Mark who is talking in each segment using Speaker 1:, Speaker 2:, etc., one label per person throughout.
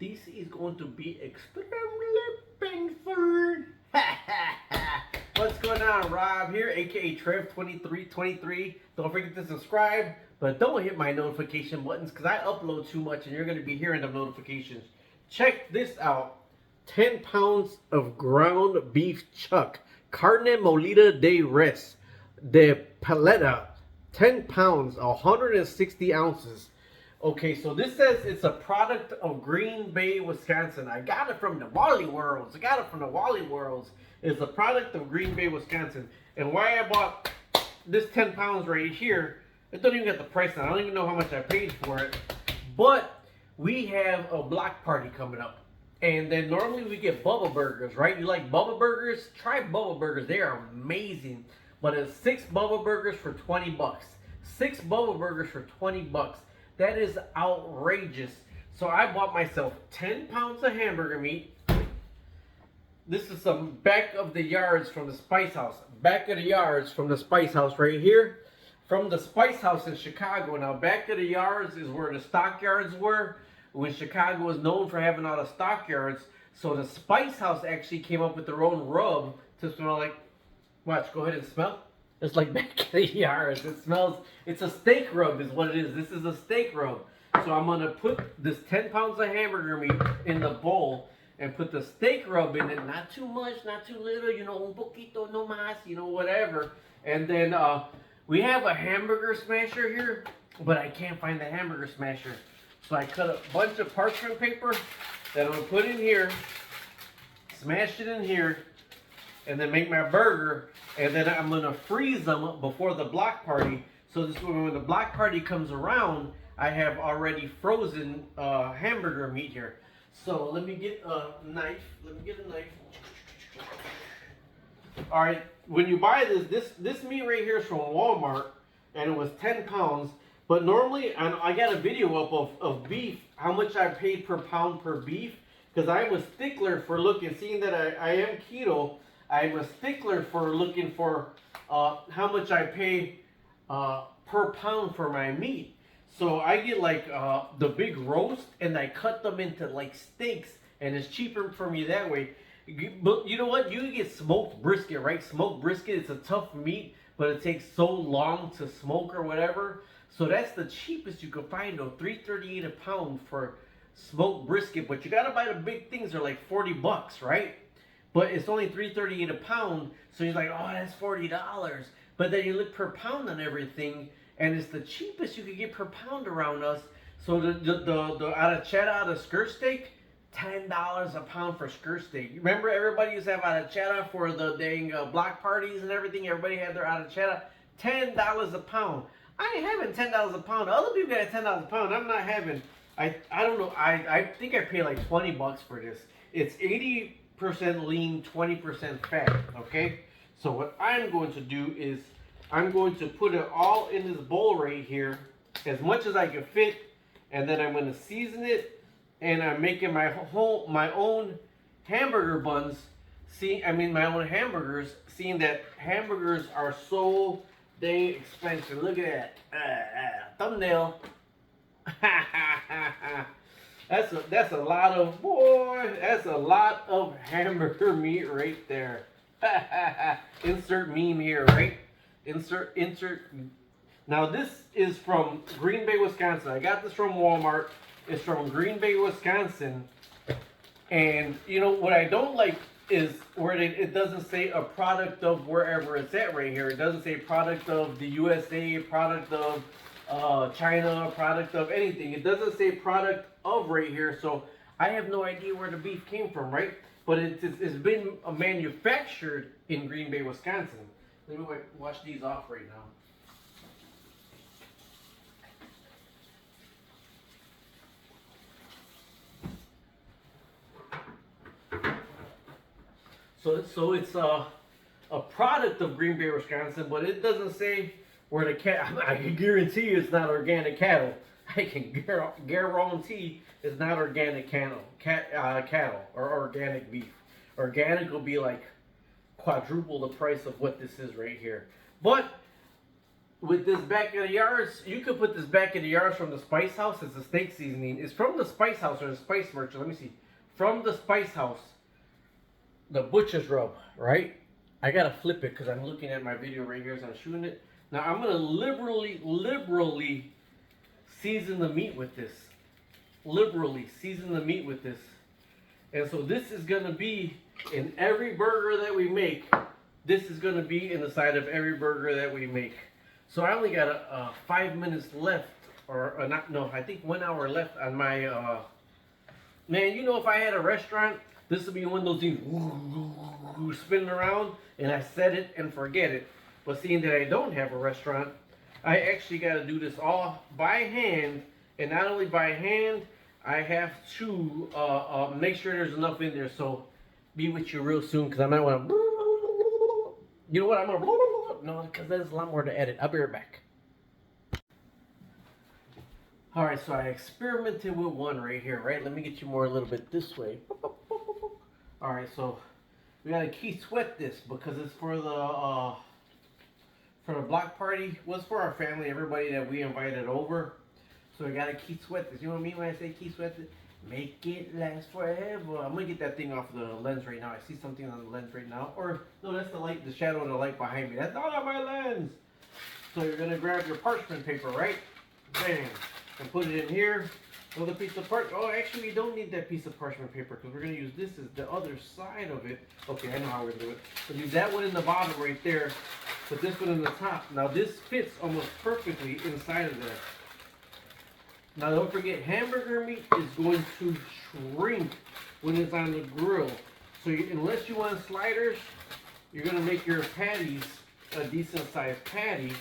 Speaker 1: This is going to be extremely painful. What's going on? Rob here, aka Trev2323. Don't forget to subscribe, but don't hit my notification buttons because I upload too much and you're going to be hearing the notifications. Check this out. 10 pounds of ground beef chuck. Carne molida de res. De paleta. 10 pounds, 160 ounces. Okay, so this says it's a product of Green Bay, Wisconsin. I got it from the Wally Worlds. It's a product of Green Bay, Wisconsin. And why I bought this 10 pounds right here, I don't even get the price on it. I don't even know how much I paid for it. But we have a block party coming up. And then normally we get Bubba Burgers, right? You like Bubba Burgers? Try Bubba Burgers. They are amazing. But it's 6 Bubba Burgers for 20 bucks. 6 Bubba Burgers for 20 bucks. That is outrageous. So I bought myself 10 pounds of hamburger meat. This is some back of the yards from the Spice House. Back of the yards from the Spice House right here. From the Spice House in Chicago. Now back of the yards is where the stockyards were. When Chicago was known for having all the stockyards. So the Spice House actually came up with their own rub to smell like, watch, go ahead and smell. It's like back of the yards. It smells, it's a steak rub is what it is. This is a steak rub. So I'm going to put this 10 pounds of hamburger meat in the bowl and put the steak rub in it. Not too much, not too little, you know, un poquito no más, you know, whatever. And then we have a hamburger smasher here, but I can't find the hamburger smasher. So I cut a bunch of parchment paper that I'm going to put in here, smash it in here, and then make my burger. And then I'm going to freeze them before the block party. So this way when the block party comes around, I have already frozen hamburger meat here. So let me get a knife. All right, when you buy this meat right here is from Walmart, and it was 10 pounds. But normally, and I got a video up of beef, how much I paid per pound per beef, because I'm a stickler for looking, seeing that I am keto, I'm a stickler for looking for how much I pay per pound for my meat. So I get like the big roast, and I cut them into like steaks, and it's cheaper for me that way. But you know what? You can get smoked brisket, right? Smoked brisket, it's a tough meat, but it takes so long to smoke or whatever. So that's the cheapest you could find, though, $3.38 a pound for smoked brisket. But you gotta buy the big things; they're like 40 bucks, right? But it's only $3.38 a pound, so you're like, oh, that's $40. But then you look per pound on everything, and it's the cheapest you could get per pound around us. So the arrachera, the skirt steak, $10 a pound for skirt steak. Remember, everybody used to have arrachera for the dang block parties and everything. Everybody had their arrachera, $10 a pound. I ain't having $10 a pound. Other people got $10 a pound. I'm not having. I don't know. I think I pay like 20 bucks for this. It's 80% lean, 20% fat. Okay. So what I'm going to do is I'm going to put it all in this bowl right here, as much as I can fit, and then I'm going to season it, and I'm making my own hamburger buns. My own hamburgers. Seeing that hamburgers are so dang expensive. Look at that thumbnail. That's a lot of That's a lot of hamburger meat right there. Insert meme here, right? Insert. Now this is from Green Bay, Wisconsin. I got this from Walmart. It's from Green Bay, Wisconsin. And you know what I don't like is where it doesn't say a product of wherever it's at right here. It doesn't say product of the USA, product of China, product of anything. It doesn't say product of right here, so I have no idea where the beef came from, right? But it's been manufactured in Green Bay, Wisconsin. Let me wash these off right now. So it's a product of Green Bay, Wisconsin, but it doesn't say where the cat. I can guarantee you it's not organic cattle. I can guarantee it's not organic cattle or organic beef. Organic will be like quadruple the price of what this is right here. But with this back of the yards, you could put this back of the yards from the Spice House. It's a steak seasoning. It's from the Spice House or the Spice Merchant. Let me see. From the Spice House, the butcher's rub, right? I gotta flip it because I'm looking at my video right here as I'm shooting it. Now I'm gonna liberally season the meat with this. Liberally season the meat with this. And so this is gonna be in every burger that we make. This is gonna be in the side of every burger that we make. So I only got 5 minutes left, or not, no, I think 1 hour left on my, man, you know, if I had a restaurant, this would be one of those things spinning around, and I set it and forget it. But seeing that I don't have a restaurant, I actually got to do this all by hand, and not only by hand, I have to make sure there's enough in there. So be with you real soon, because I might want to, you know what, I'm going to, no, because there's a lot more to edit. I'll be right back. Alright, so I experimented with one right here, right? Let me get you more a little bit this way. Alright, so we gotta key sweat this because it's for the block party. Was for our family, everybody that we invited over. So we gotta key sweat this. You know what I mean when I say key sweat this? Make it last forever. I'm gonna get that thing off the lens right now. I see something on the lens right now. Or no, that's the light, the shadow of the light behind me. That's not on my lens. So you're gonna grab your parchment paper, right? Bam. And put it in here. Another piece of parchment. Oh, actually, we don't need that piece of parchment paper because we're going to use this as the other side of it. Okay, I know how we're going to do it. So use that one in the bottom right there. Put this one in the top. Now, this fits almost perfectly inside of there. Now, don't forget, hamburger meat is going to shrink when it's on the grill. So, unless you want sliders, you're going to make your patties a decent sized patty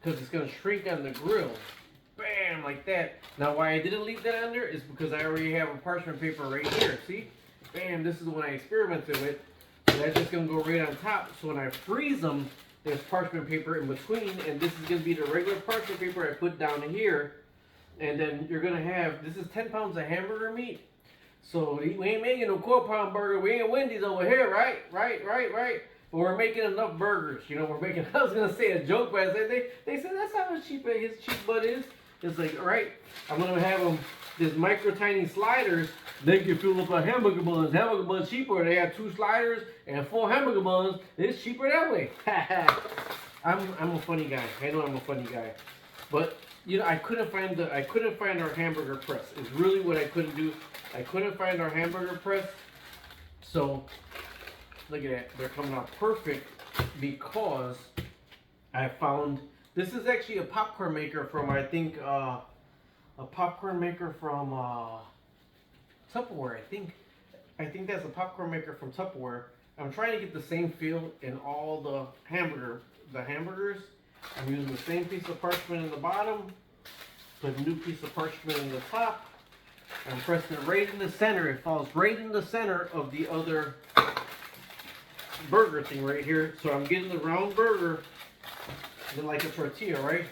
Speaker 1: because it's going to shrink on the grill. Bam, like that. Now, why I didn't leave that on there is because I already have a parchment paper right here. See? Bam, this is the one I experimented with. So that's just going to go right on top. So when I freeze them, there's parchment paper in between. And this is going to be the regular parchment paper I put down here. And then you're going to have, this is 10 pounds of hamburger meat. So we ain't making no quarter-pound burger. We ain't Wendy's over here, right? Right. But we're making enough burgers. You know, we're making, I was going to say a joke, but I said, they said that's how cheap his cheap butt is. It's like, all right, I'm going to have them, this micro tiny sliders, they can fill up our hamburger buns. Hamburger buns cheaper. They have 2 sliders and 4 hamburger buns. It's cheaper that way. I'm a funny guy. I know I'm a funny guy. But, you know, I couldn't find our hamburger press. It's really what I couldn't do. I couldn't find our hamburger press. So, look at that. They're coming out perfect because I found, this is actually a popcorn maker from, I think, a popcorn maker from Tupperware. I think that's a popcorn maker from Tupperware. I'm trying to get the same feel in all the hamburgers. I'm using the same piece of parchment in the bottom, put a new piece of parchment in the top. I'm pressing it right in the center. It falls right in the center of the other burger thing right here. So I'm getting the round burger, then like a tortilla, right?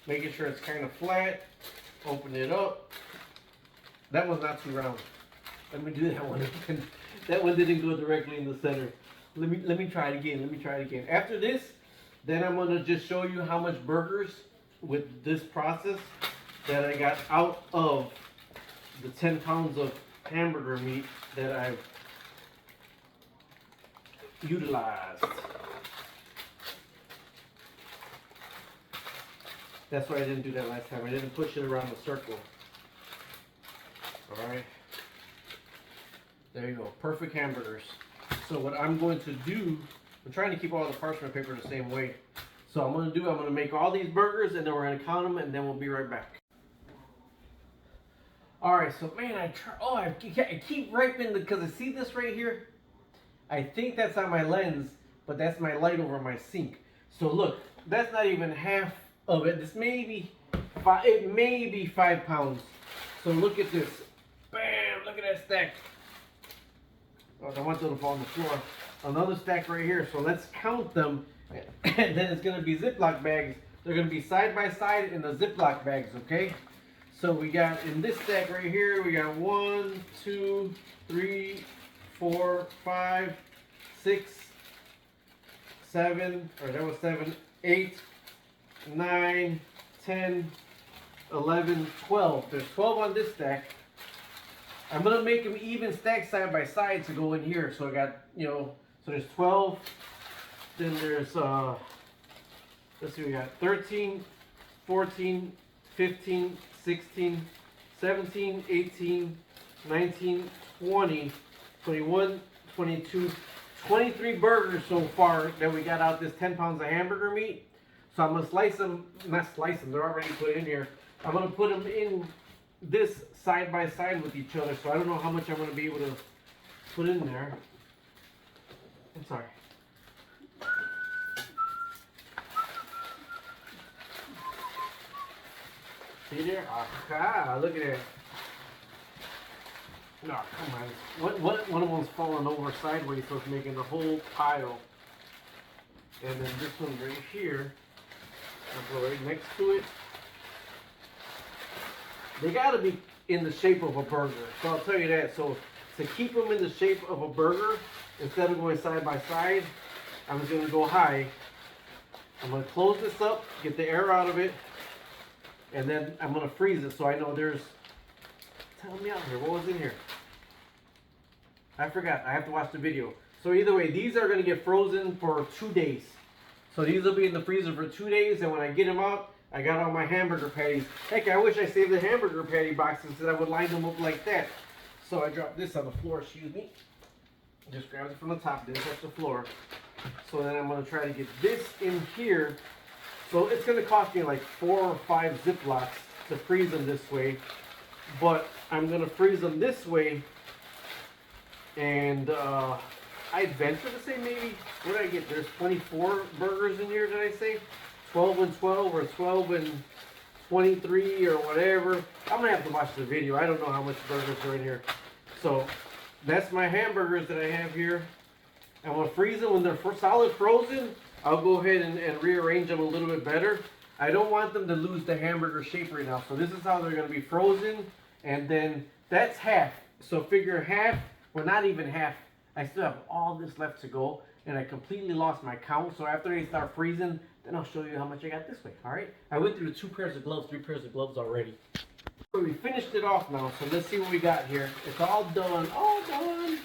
Speaker 1: Making sure it's kind of flat. Open it up. That one's not too round. Let me do that one again. That one didn't go directly in the center. Let me try it again. After this, then I'm gonna just show you how much burgers with this process that I got out of the 10 pounds of hamburger meat that I've utilized. That's why I didn't do that last time. I didn't push it around the circle. Alright. There you go. Perfect hamburgers. So what I'm going to do, I'm trying to keep all the parchment paper the same way. So I'm going to make all these burgers and then we're going to count them and then we'll be right back. Alright, so man, I keep ripening because I see this right here. I think that's on my lens, but that's my light over my sink. So look, that's not even half of it. This may be 5 pounds. So look at this. Bam! Look at that stack. Oh, I want them to fall on the floor. Another stack right here. So let's count them. And then it's going to be Ziploc bags. They're going to be side by side in the Ziploc bags, okay? So we got in this stack right here, we got 1, 2, 3, 4, 5, 6, 7, or that was 7, 8, 9, 10, 11, 12. There's 12 on this stack. I'm gonna make them even stacked side by side to go in here. So I got, so there's 12. Then there's let's see, we got 13, 14, 15, 16, 17, 18, 19, 20, 21, 22, 23 burgers so far that we got out this 10 pounds of hamburger meat. So I'm gonna slice them, not slice them, they're already put in here. I'm gonna put them in this side by side with each other. So I don't know how much I'm gonna be able to put in there. I'm sorry. See there? Ah, look at that. No, come on. One of them's falling over sideways, so it's making the whole pile. And then this one right here, I'll go right next to it. They gotta be in the shape of a burger. So I'll tell you that. So to keep them in the shape of a burger, instead of going side by side, I'm just gonna go high. I'm gonna close this up, get the air out of it, and then I'm gonna freeze it so I know there's, tell me out here, what was in here? I forgot, I have to watch the video. So either way, these are gonna get frozen for 2 days. So these will be in the freezer for 2 days, and when I get them out, I got all my hamburger patties. Heck, I wish I saved the hamburger patty boxes because I would line them up like that. So I dropped this on the floor, excuse me. Just grabbed it from the top, didn't touch the floor. So then I'm gonna try to get this in here. So it's gonna cost me like 4 or 5 Ziplocs to freeze them this way. But I'm gonna freeze them this way. And I'd venture to say maybe, what did I get? There's 24 burgers in here, did I say? 12 and 12 or 12 and 23 or whatever. I'm gonna have to watch the video. I don't know how much burgers are in here. So that's my hamburgers that I have here. I'm gonna freeze them when they're solid frozen. I'll go ahead and rearrange them a little bit better. I don't want them to lose the hamburger shape right now. So this is how they're gonna be frozen. And then that's half. So figure half, well not even half. I still have all this left to go. And I completely lost my count. So after they start freezing, then I'll show you how much I got this way. All right. I went through 2 pairs of gloves, 3 pairs of gloves already. So we finished it off now. So let's see what we got here. It's all done. All done.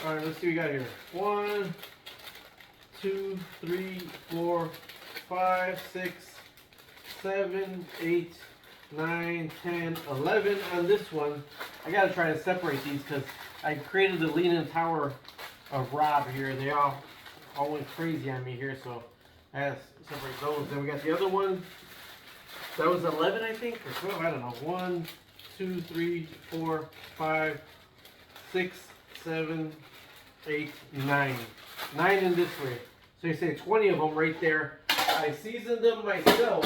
Speaker 1: All right. Let's see what we got here. 1, 2, 3, 4, 5, 6, 7, 8, 9, 10, 11 on this one. I got to try to separate these because I created the Leaning Tower of Rob here. They all went crazy on me here, so I had to separate those. Then we got the other one. That was 11, I think, or 12. I don't know. 1, 2, 3, 4, 5, 6, 7, 8, 9. 9 in this way. So you say 20 of them right there. I seasoned them myself.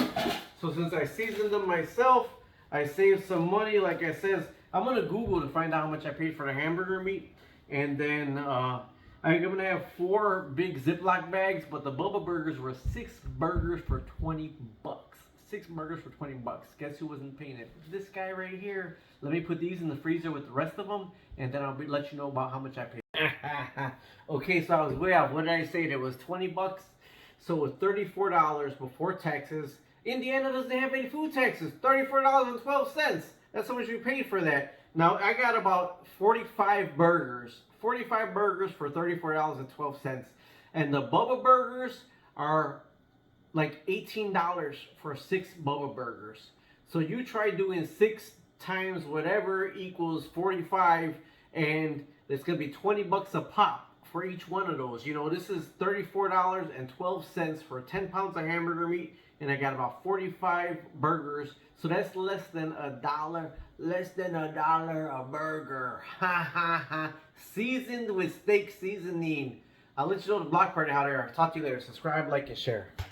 Speaker 1: So since I seasoned them myself, I saved some money. Like I said, I'm gonna Google to find out how much I paid for the hamburger meat. And then I'm gonna have 4 big Ziploc bags, but the Bubba burgers were 6 burgers for 20 bucks. 6 burgers for 20 bucks. Guess who wasn't paying it? This guy right here. Let me put these in the freezer with the rest of them, and then I'll let you know about how much I paid. Okay, so I was way off. What did I say? It was 20 bucks. So it was $34 before taxes. Indiana doesn't have any food taxes. $34.12. That's how much we paid for that. Now I got about 45 burgers. 45 burgers for $34.12. And the Bubba burgers are like $18 for 6 Bubba burgers. So you try doing 6 times whatever equals 45, and it's gonna be 20 bucks a pop for each one of those. You know, this is $34.12 for 10 pounds of hamburger meat, and I got about 45 burgers. So that's less than $1, less than $1 a burger. Ha ha ha. Seasoned with steak seasoning. I'll let you know the block party out there. Talk to you later. Subscribe, like, and share.